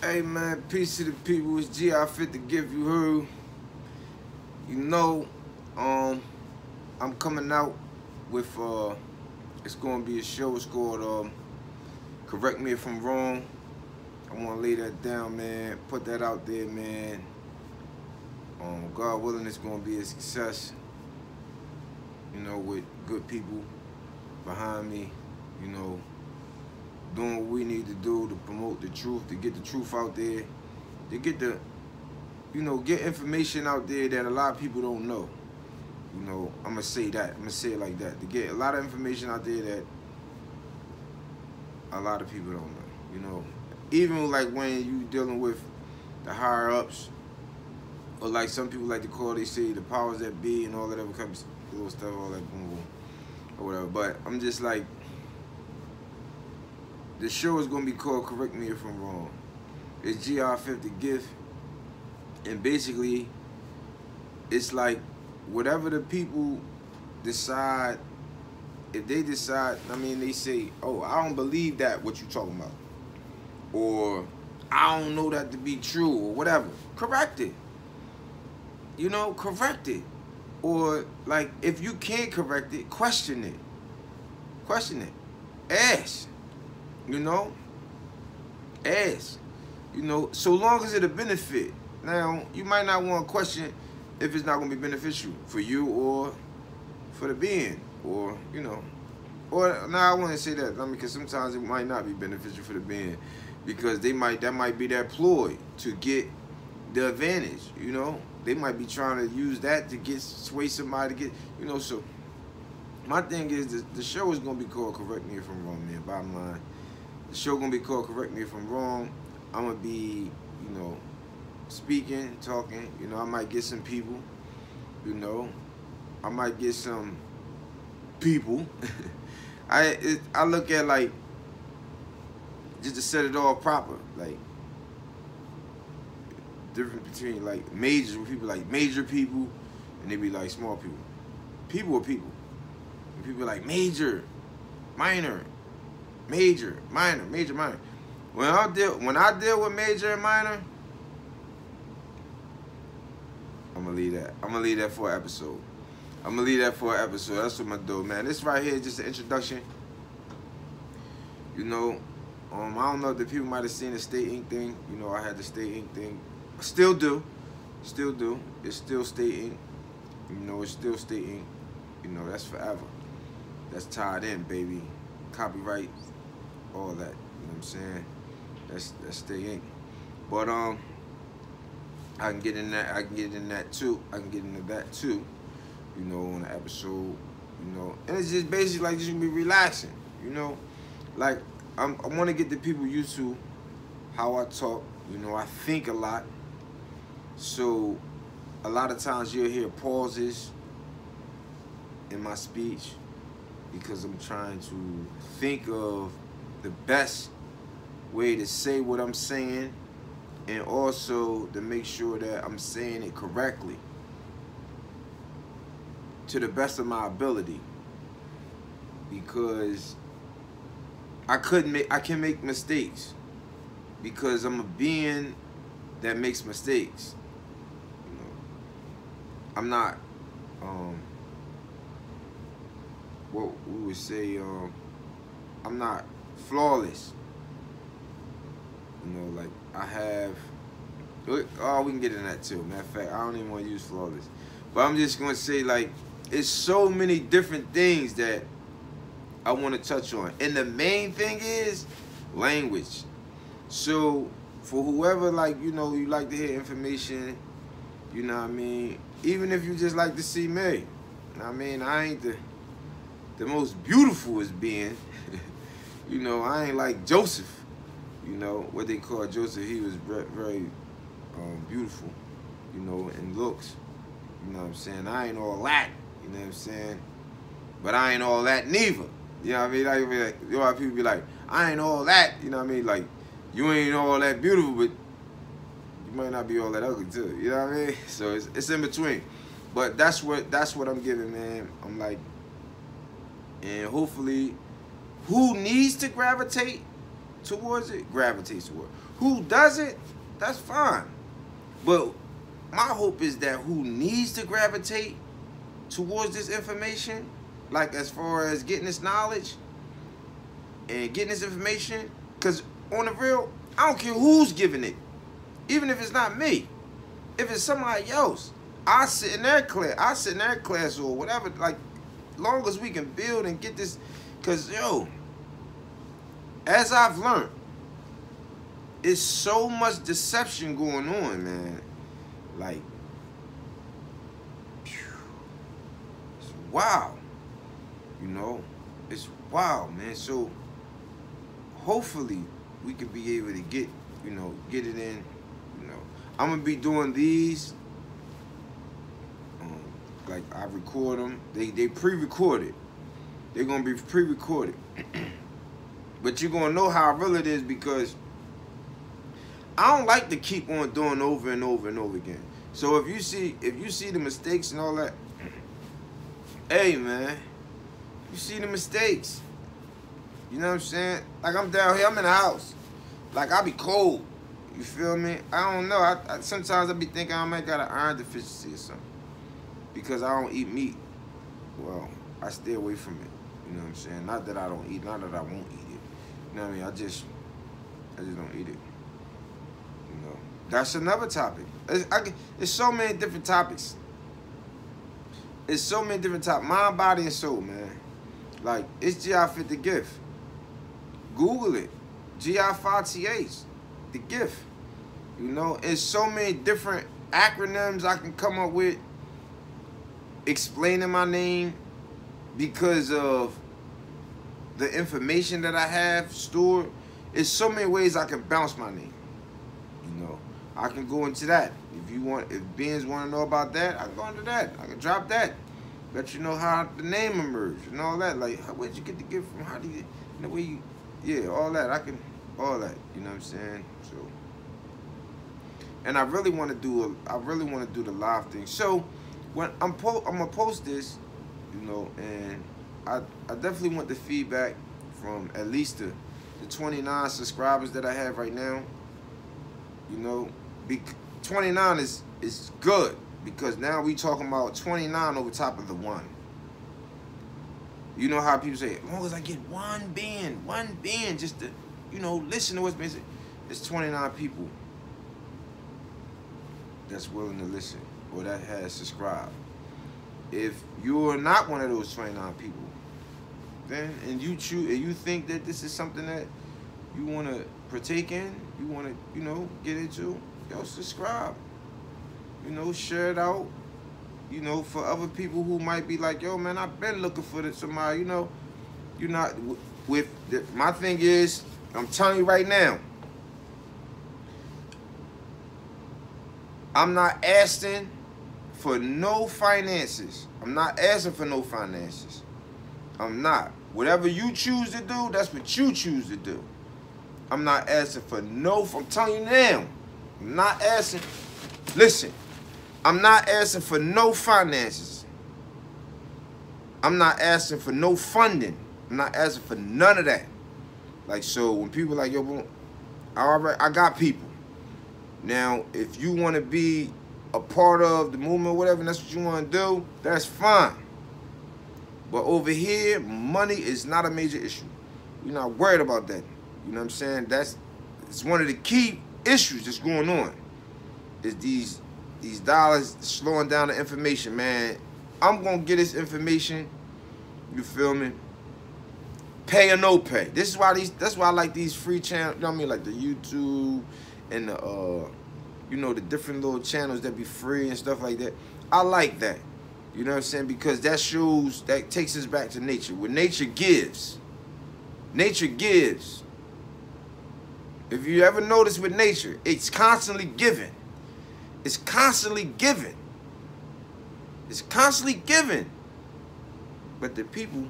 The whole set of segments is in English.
Hey man, peace to the people. It's Gi5th Da Gift. You heard? You know, I'm coming out with it's gonna be a show. It's called Correct Me If I'm Wrong. I wanna lay that down, man. Put that out there, man. God willing, it's gonna be a success. You know, with good people behind me. You know, doing what we need to do to promote the truth, to get the truth out there, to get the, get information out there that a lot of people don't know. You know, I'm gonna say that. I'm gonna say it like that. To get a lot of information out there that a lot of people don't know. You know, even like when you dealing with the higher ups, or like some people like to call, they say the powers that be and all that other kind of little stuff, all that boom boom or whatever. But I'm just like, the show is gonna be called Correct Me If I'm Wrong. It's Gi5th Da Gift, and basically, it's like whatever the people decide. If they decide, they say, "Oh, I don't believe that what you talking about," or "I don't know that to be true," or whatever. Correct it. You know, correct it. Or like, if you can't correct it, question it. Question it. Ask. You know, ask. You know, so long as it'll benefit. Now, you might not want to question if it's not going to be beneficial for you or for the being, or, or now I want to say that, because sometimes it might not be beneficial for the being, because that might be their ploy to get the advantage. You know, they might be trying to use that to sway somebody to get, so my thing is, the show is going to be called Correct Me If I'm Wrong, man. Bottom line, the show gonna be called Correct Me If I'm Wrong. I'm gonna be, speaking, talking. I might get some people. I might get some people. I look at, like, just to set it all proper, like, difference between like major people, like major people, and they be like small people. People are people. And people are like major, minor. Major, minor, major, minor. When I deal with major and minor, I'm gonna leave that. I'm gonna leave that for an episode. I'm gonna leave that for an episode. That's what I'm gonna do, man. This right here is just an introduction. I don't know if the people might have seen the State Inc. thing. I had the State Inc. thing. I still do. Still do. It's still State Inc. It's still State Inc. That's forever. That's tied in, baby. Copyright. All that, you know what I'm saying? That's State Inc. But I can get in that. I can get in that too. I can get into that too. On the episode. And it's just basically like just gonna be relaxing. Like I want to get the people used to how I talk. I think a lot, so a lot of times you'll hear pauses in my speech because I'm trying to think of the best way to say what I'm saying, and also to make sure that I'm saying it correctly to the best of my ability, because I can make mistakes, because I'm a being that makes mistakes. I'm not what we would say, I'm not flawless. Like I have, oh, we can get into that too. Matter of fact, I don't even want to use flawless. But I'm just going to say, like, it's so many different things that I want to touch on. And the main thing is language. So for whoever, like, you like to hear information, you know what I mean? Even if you just like to see me, I ain't the most beautiful as being. I ain't like Joseph. What they call Joseph, he was very beautiful, in looks. You know what I'm saying? I ain't all that, you know what I'm saying? But I ain't all that neither. You know what I mean? Like, people be like, I ain't all that, you know what I mean? Like, you ain't all that beautiful, but you might not be all that ugly too, you know what I mean? So it's in between. But that's what I'm giving, man. I'm like, and hopefully, who needs to gravitate towards it, gravitates towards it. Who doesn't, that's fine. But my hope is that who needs to gravitate towards this information, like as far as getting this knowledge and getting this information, because on the real, I don't care who's giving it, even if it's not me. If it's somebody else, I sit in their class, or whatever, like, long as we can build and get this, because, yo, as I've learned, it's so much deception going on, man. Like, it's wild. You know, it's wild, man. So hopefully we can be able to get, you know, get it in. You know, I'm gonna be doing these. Like, I record them. They pre-recorded. They're gonna be pre-recorded. But you're gonna know how real it is, because I don't like to keep on doing over and over and over again. So if you see the mistakes and all that, hey man, you see the mistakes. You know what I'm saying? Like, I'm down here, I'm in the house. Like, I be cold. You feel me? I don't know. I sometimes I be thinking I might got an iron deficiency or something, because I don't eat meat. Well, I stay away from it. You know what I'm saying? Not that I don't eat, not that I won't eat it. You know what I mean? I just don't eat it. You know, that's another topic. It's so many different topics. It's so many different topics. Mind, body, and soul, man. Like, it's Gi5th Da Gift. Google it. Gi5th Da Gift. You know, it's so many different acronyms I can come up with explaining my name, because of the information that I have stored. It's so many ways I can bounce my name. You know, I can go into that. If beings want to know about that, I can go into that. I can drop that. Let you know how the name emerged and all that. Like, where'd you get the gift from? How do you, the way you, yeah, all that. All that. You know what I'm saying? So, and I really want to do the live thing. So, when I'm gonna post this, you know, and I definitely want the feedback from at least the 29 subscribers that I have right now. You know, 29 is good, because now we talking about 29 over top of the 1. You know how people say, as long as I get one band, just to, you know, listen to what's being said. It's 29 people that's willing to listen, or that has subscribed. If you're not one of those 29 people, then, and you choose, and you think that this is something that you want to partake in, you want to, you know, get into, yo, subscribe. You know, share it out. You know, for other people who might be like, yo, man, I've been looking for somebody. You know, you're not with my thing is, I'm telling you right now, I'm not asking for no finances. I'm not asking for no finances. I'm not. Whatever you choose to do, that's what you choose to do. I'm not asking for no, I'm telling you now, I'm not asking, listen, I'm not asking for no finances. I'm not asking for no funding. I'm not asking for none of that. Like, so when people are like, yo, I got people. Now, if you want to be a part of the movement or whatever, and that's what you want to do, that's fine. But over here, money is not a major issue. We're not worried about that. You know what I'm saying? It's one of the key issues that's going on. Is these dollars slowing down the information, man. I'm gonna get this information. You feel me? Pay or no pay. That's why I like these free channels. You know what I mean? Like the YouTube and the you know, the different little channels that be free and stuff like that. I like that. You know what I'm saying? Because that takes us back to nature. When nature gives. Nature gives. If you ever notice with nature, it's constantly giving. It's constantly giving. It's constantly giving. But the people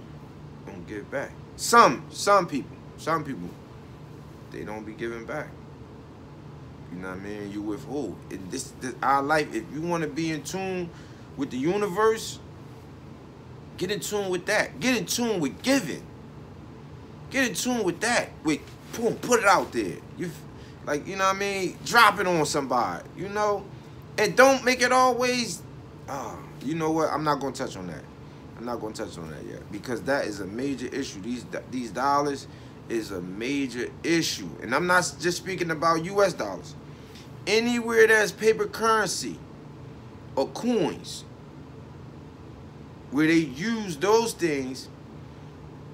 don't give back. Some people, they don't be giving back. You know what I mean? You withhold. This our life. If you want to be in tune with the universe, get in tune with that. Get in tune with giving. Get in tune with that. With boom, put it out there. Like, you know what I mean? Drop it on somebody, you know? And don't make it always, you know what? I'm not going to touch on that. I'm not going to touch on that yet, because that is a major issue. These dollars is a major issue. And I'm not just speaking about US dollars. Anywhere there's paper currency or coins, where they use those things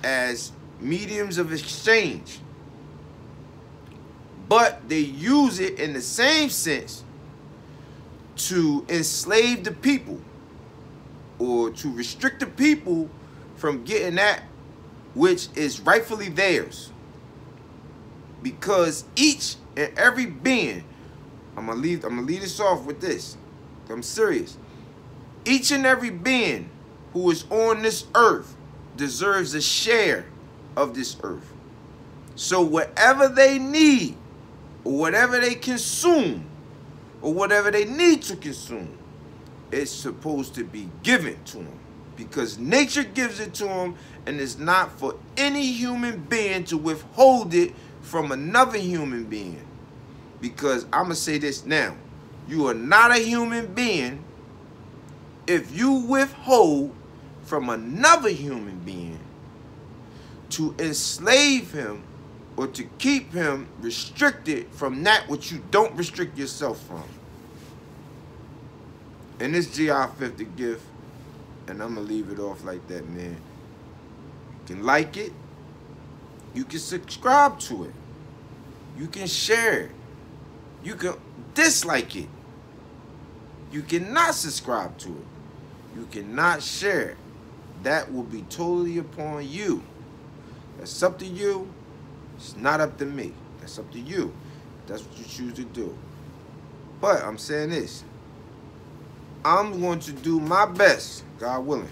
as mediums of exchange, but they use it in the same sense to enslave the people or to restrict the people from getting that which is rightfully theirs. Because each and every being, I'm gonna leave this off with this. I'm serious. Each and every being who is on this earth deserves a share of this earth. So whatever they need, or whatever they consume, or whatever they need to consume, it's supposed to be given to them. Because nature gives it to them, and it's not for any human being to withhold it from another human being. Because I'm going to say this now. You are not a human being if you withhold from another human being to enslave him or to keep him restricted from that which you don't restrict yourself from. And this Gi5th Da Gift, and I'm going to leave it off like that, man. You can like it. You can subscribe to it. You can share it. You can dislike it. You cannot subscribe to it. You cannot share it. That will be totally upon you. That's up to you. It's not up to me. That's up to you. That's what you choose to do. But I'm saying this. I'm going to do my best, God willing,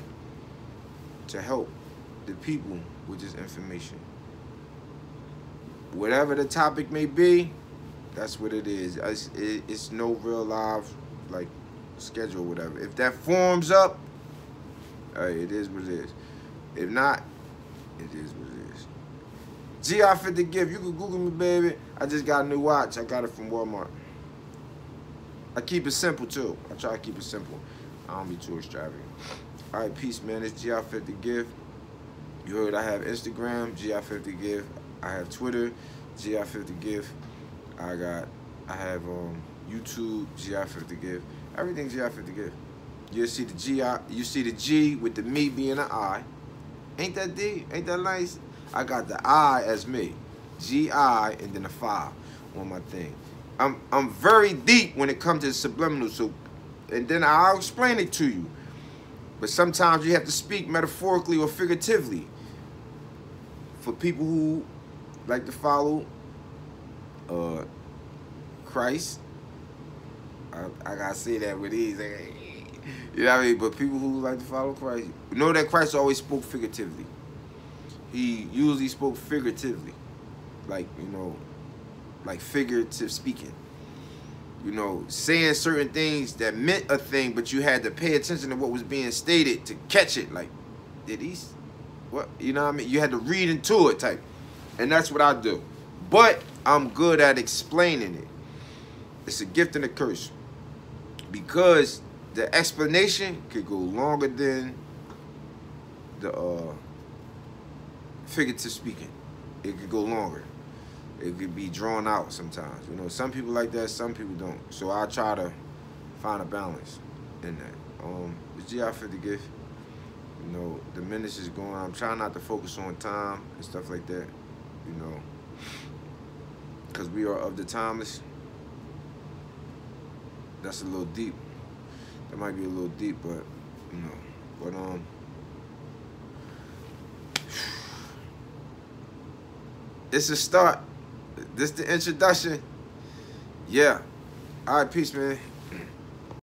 to help the people with this information. Whatever the topic may be, that's what it is. It's no real live, like, schedule or whatever. If that forms up, it is what it is. If not, it is what it is. Gi5th Da Gift. You can Google me, baby. I just got a new watch. I got it from Walmart. I keep it simple, too. I try to keep it simple. I don't be too extravagant. All right, peace, man. It's Gi5th Da Gift. You heard I have Instagram, Gi5th Da Gift. I have Twitter, Gi5th Da Gift. I have YouTube, Gi5th Da Gift. Everything Gi5th Da Gift. You see the you see the G with the me being an I. Ain't that deep? Ain't that nice? I got the I as me. G-I and then a 5 on my thing. I'm very deep when it comes to subliminal, so, and then I'll explain it to you. But sometimes you have to speak metaphorically or figuratively. For people who like to follow Christ, I gotta say that with ease. You know what I mean? But people who like to follow Christ know that Christ always spoke figuratively. He usually spoke figuratively, like, you know, like figurative speaking. You know, saying certain things that meant a thing, but you had to pay attention to what was being stated to catch it. Like, did he? What? You know what I mean? You had to read into it type. And that's what I do. But I'm good at explaining it. It's a gift and a curse. Because the explanation could go longer than the figurative speaking. It could go longer. It could be drawn out sometimes. You know, some people like that, some people don't. So I try to find a balance in that. The Gi5th Da Gift. You know, the minutes is going. I'm trying not to focus on time and stuff like that. You know, because we are of the timeless. That's a little deep. That might be a little deep, but you know, but it's a start. This the introduction. Yeah. All right, peace, man.